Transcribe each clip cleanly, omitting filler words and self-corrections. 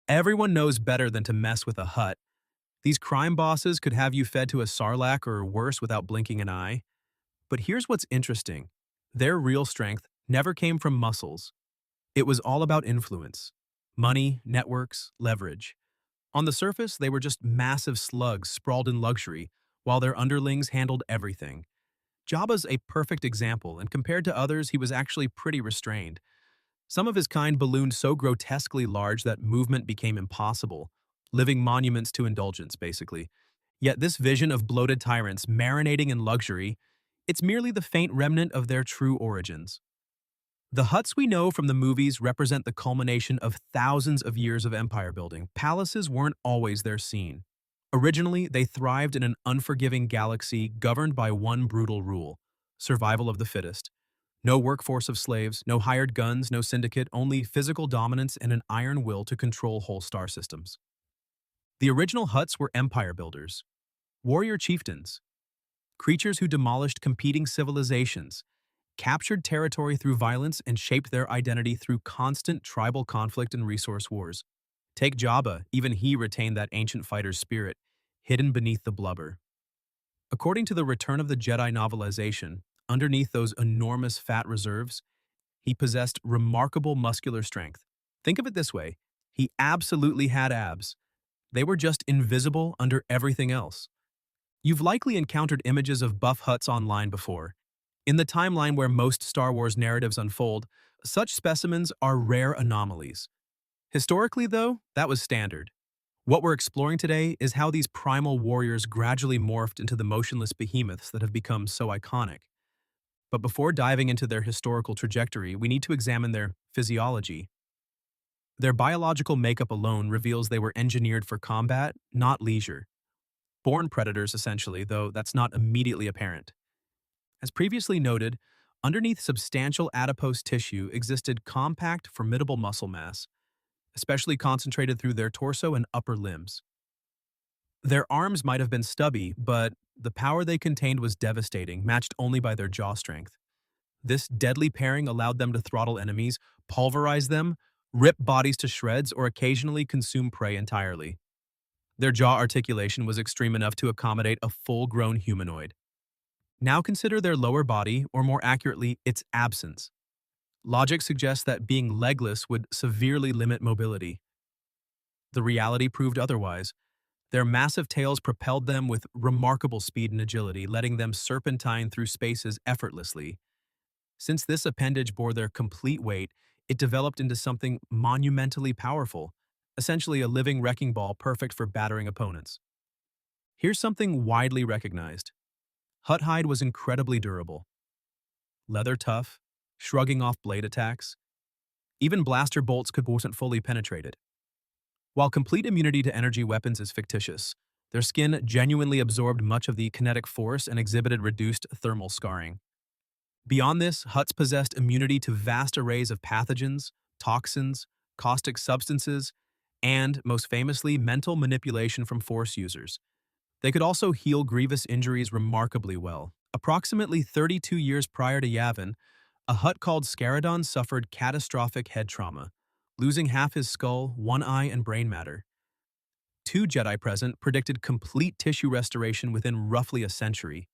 Everyone knows better than to mess with a Hutt. These crime bosses could have you fed to a sarlacc or worse without blinking an eye. But here's what's interesting. Their real strength never came from muscles. It was all about influence. Money, networks, leverage. On the surface, they were just massive slugs sprawled in luxury, while their underlings handled everything. Jabba's a perfect example, and compared to others, he was actually pretty restrained. Some of his kind ballooned so grotesquely large that movement became impossible, living monuments to indulgence, basically. Yet this vision of bloated tyrants marinating in luxury, it's merely the faint remnant of their true origins. The huts we know from the movies represent the culmination of thousands of years of empire building. Palaces weren't always their scene. Originally, they thrived in an unforgiving galaxy governed by one brutal rule: survival of the fittest. No workforce of slaves, no hired guns, no syndicate, only physical dominance and an iron will to control whole star systems. The original huts were empire builders, warrior chieftains, creatures who demolished competing civilizations, captured territory through violence, and shaped their identity through constant tribal conflict and resource wars. Take Jabba, even he retained that ancient fighter's spirit, hidden beneath the blubber. According to the Return of the Jedi novelization, underneath those enormous fat reserves, he possessed remarkable muscular strength. Think of it this way: he absolutely had abs. They were just invisible under everything else. You've likely encountered images of buff huts online before. In the timeline where most Star Wars narratives unfold, such specimens are rare anomalies. Historically, though, that was standard. What we're exploring today is how these primal warriors gradually morphed into the motionless behemoths that have become so iconic. But before diving into their historical trajectory, we need to examine their physiology. Their biological makeup alone reveals they were engineered for combat, not leisure. Born predators, essentially, though that's not immediately apparent. As previously noted, underneath substantial adipose tissue existed compact, formidable muscle mass, especially concentrated through their torso and upper limbs. Their arms might have been stubby, but the power they contained was devastating, matched only by their jaw strength. This deadly pairing allowed them to throttle enemies, pulverize them, rip bodies to shreds, or occasionally consume prey entirely. Their jaw articulation was extreme enough to accommodate a full-grown humanoid. Now consider their lower body, or more accurately, its absence. Logic suggests that being legless would severely limit mobility. The reality proved otherwise. Their massive tails propelled them with remarkable speed and agility, letting them serpentine through spaces effortlessly. Since this appendage bore their complete weight, it developed into something monumentally powerful, essentially a living wrecking ball perfect for battering opponents. Here's something widely recognized. Hutt hide was incredibly durable. Leather tough, shrugging off blade attacks. Even blaster bolts wasn't fully penetrated. While complete immunity to energy weapons is fictitious, their skin genuinely absorbed much of the kinetic force and exhibited reduced thermal scarring. Beyond this, Hutts possessed immunity to vast arrays of pathogens, toxins, caustic substances, and, most famously, mental manipulation from Force users. They could also heal grievous injuries remarkably well. Approximately 32 years prior to Yavin, a Hutt called Scaradon suffered catastrophic head trauma, losing half his skull, one eye, and brain matter. Two Jedi present predicted complete tissue restoration within roughly a century.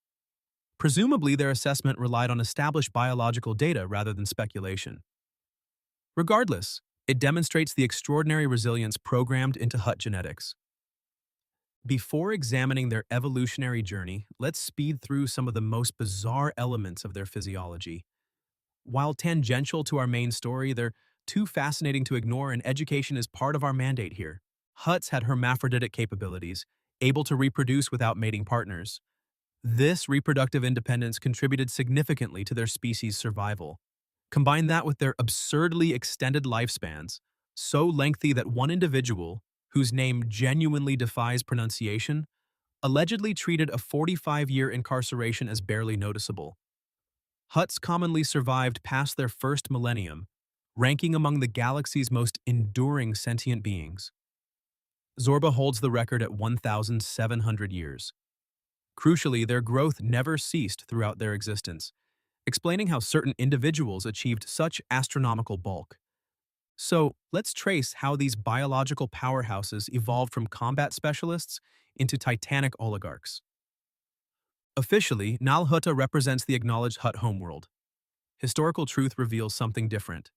Presumably, their assessment relied on established biological data rather than speculation. Regardless, it demonstrates the extraordinary resilience programmed into Hutt genetics. Before examining their evolutionary journey, let's speed through some of the most bizarre elements of their physiology. While tangential to our main story, they're too fascinating to ignore, and education is part of our mandate here. Hutts had hermaphroditic capabilities, able to reproduce without mating partners. This reproductive independence contributed significantly to their species' survival. Combine that with their absurdly extended lifespans, so lengthy that one individual, whose name genuinely defies pronunciation, allegedly treated a 45-year incarceration as barely noticeable. Hutts commonly survived past their first millennium, ranking among the galaxy's most enduring sentient beings. Zorba holds the record at 1,700 years. Crucially, their growth never ceased throughout their existence, explaining how certain individuals achieved such astronomical bulk. So let's trace how these biological powerhouses evolved from combat specialists into titanic oligarchs. Officially, Nal Hutta represents the acknowledged Hutt homeworld. Historical truth reveals something different.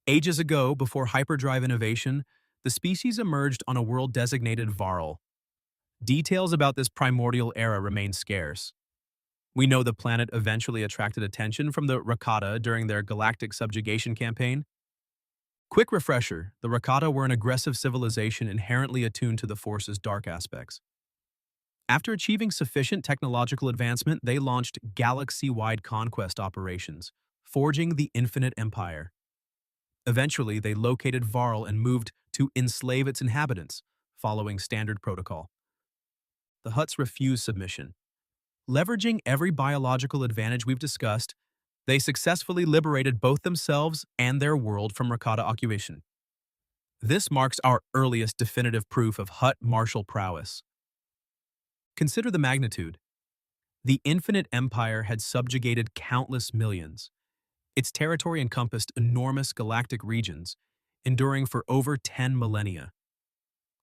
Ages ago, before hyperdrive innovation, the species emerged on a world designated Varl. Details about this primordial era remain scarce. We know the planet eventually attracted attention from the Rakata during their Galactic subjugation campaign. Quick refresher, the Rakata were an aggressive civilization inherently attuned to the Force's dark aspects. After achieving sufficient technological advancement, they launched galaxy-wide conquest operations, forging the Infinite Empire. Eventually, they located Varl and moved to enslave its inhabitants, following standard protocol. The Hutts refused submission. Leveraging every biological advantage we've discussed, they successfully liberated both themselves and their world from Rakata occupation. This marks our earliest definitive proof of Hutt martial prowess. Consider the magnitude. The Infinite Empire had subjugated countless millions. Its territory encompassed enormous galactic regions, enduring for over 10 millennia.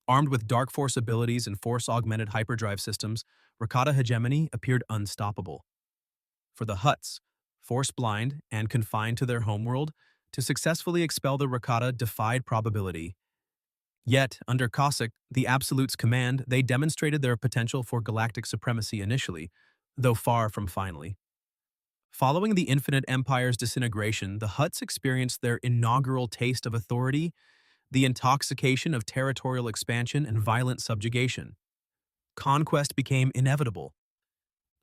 Armed with dark force abilities and force-augmented hyperdrive systems, Rakata hegemony appeared unstoppable. For the Hutts, force-blind and confined to their homeworld, to successfully expel the Rakata defied probability. Yet, under Cossack, the Absolute's command, they demonstrated their potential for galactic supremacy initially, though far from finally. Following the Infinite Empire's disintegration, the Hutts experienced their inaugural taste of authority, the intoxication of territorial expansion and violent subjugation. Conquest became inevitable.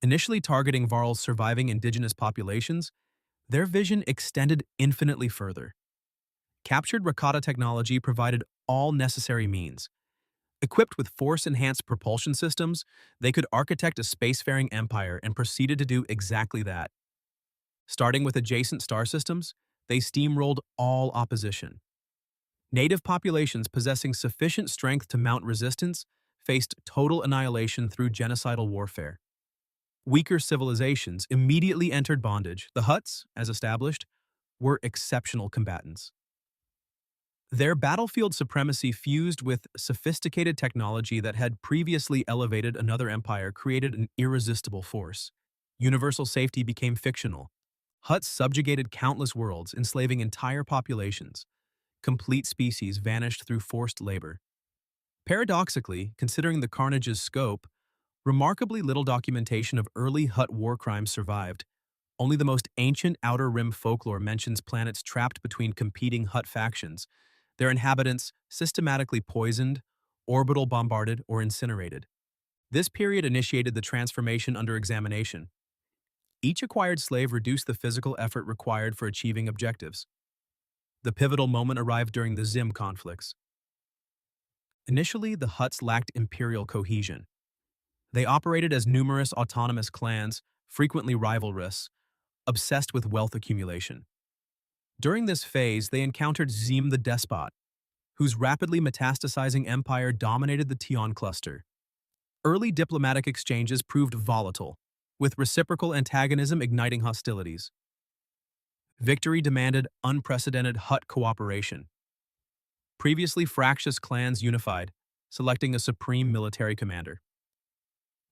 Initially targeting Varl's surviving indigenous populations, their vision extended infinitely further. Captured Rakata technology provided all necessary means. Equipped with force-enhanced propulsion systems, they could architect a spacefaring empire and proceeded to do exactly that. Starting with adjacent star systems, they steamrolled all opposition. Native populations possessing sufficient strength to mount resistance faced total annihilation through genocidal warfare. Weaker civilizations immediately entered bondage. The Hutts, as established, were exceptional combatants. Their battlefield supremacy fused with sophisticated technology that had previously elevated another empire created an irresistible force. Universal safety became fictional. Hutts subjugated countless worlds, enslaving entire populations. Complete species vanished through forced labor. Paradoxically, considering the carnage's scope, remarkably little documentation of early Hutt war crimes survived. Only the most ancient Outer Rim folklore mentions planets trapped between competing Hutt factions, their inhabitants systematically poisoned, orbital bombarded, or incinerated. This period initiated the transformation under examination. Each acquired slave reduced the physical effort required for achieving objectives. The pivotal moment arrived during the Zim conflicts. Initially, the Hutts lacked imperial cohesion. They operated as numerous autonomous clans, frequently rivalrous, obsessed with wealth accumulation. During this phase, they encountered Zim the Despot, whose rapidly metastasizing empire dominated the Tion cluster. Early diplomatic exchanges proved volatile, with reciprocal antagonism igniting hostilities. Victory demanded unprecedented Hutt cooperation. Previously fractious clans unified, selecting a supreme military commander.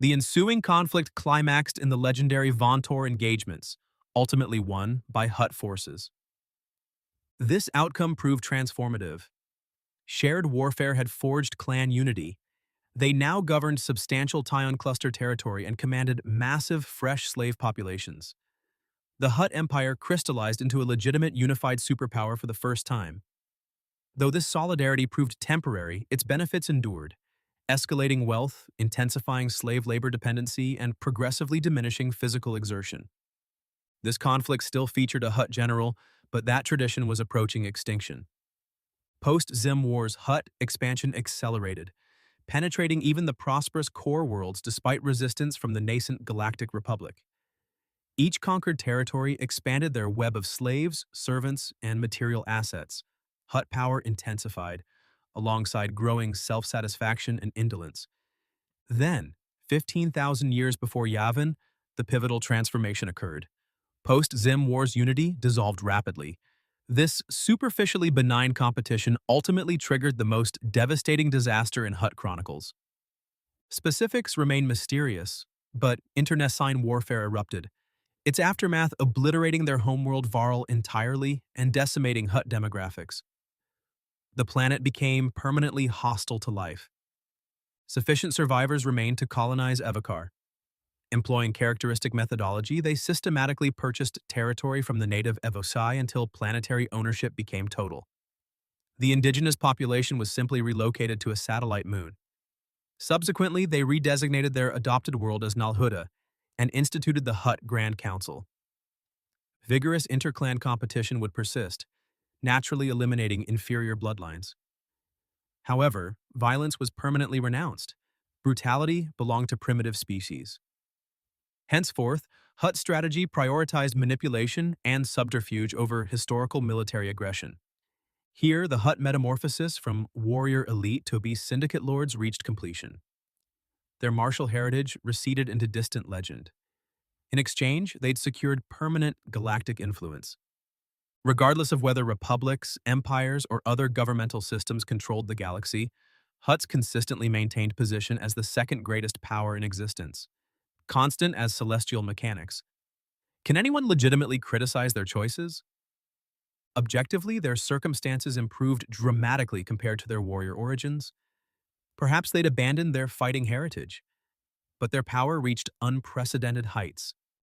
The ensuing conflict climaxed in the legendary Vontor engagements, ultimately won by Hutt forces. This outcome proved transformative. Shared warfare had forged clan unity. They now governed substantial Tion cluster territory and commanded massive fresh slave populations. The Hutt Empire crystallized into a legitimate unified superpower for the first time. Though this solidarity proved temporary, its benefits endured, escalating wealth, intensifying slave labor dependency, and progressively diminishing physical exertion. This conflict still featured a Hutt general, but that tradition was approaching extinction. Post-Zim Wars, Hutt expansion accelerated, penetrating even the prosperous core worlds despite resistance from the nascent Galactic Republic. Each conquered territory expanded their web of slaves, servants, and material assets. Hutt power intensified, alongside growing self-satisfaction and indolence. Then, 15,000 years before Yavin, the pivotal transformation occurred. Post-Zim Wars unity dissolved rapidly. This superficially benign competition ultimately triggered the most devastating disaster in Hutt chronicles. Specifics remain mysterious, but internecine warfare erupted, its aftermath obliterating their homeworld Varl entirely and decimating Hutt demographics. The planet became permanently hostile to life. Sufficient survivors remained to colonize Evakar. Employing characteristic methodology, they systematically purchased territory from the native Evosai until planetary ownership became total. The indigenous population was simply relocated to a satellite moon. Subsequently, they redesignated their adopted world as Nalhuda and instituted the Hutt Grand Council. Vigorous interclan competition would persist, naturally eliminating inferior bloodlines. However, violence was permanently renounced. Brutality belonged to primitive species. Henceforth, Hutt's strategy prioritized manipulation and subterfuge over historical military aggression. Here, the Hutt metamorphosis from warrior elite to obese syndicate lords reached completion. Their martial heritage receded into distant legend. In exchange, they'd secured permanent galactic influence. Regardless of whether republics, empires, or other governmental systems controlled the galaxy, Hutts consistently maintained position as the second greatest power in existence, constant as celestial mechanics. Can anyone legitimately criticize their choices? Objectively, their circumstances improved dramatically compared to their warrior origins. Perhaps they'd abandoned their fighting heritage, but their power reached unprecedented heights.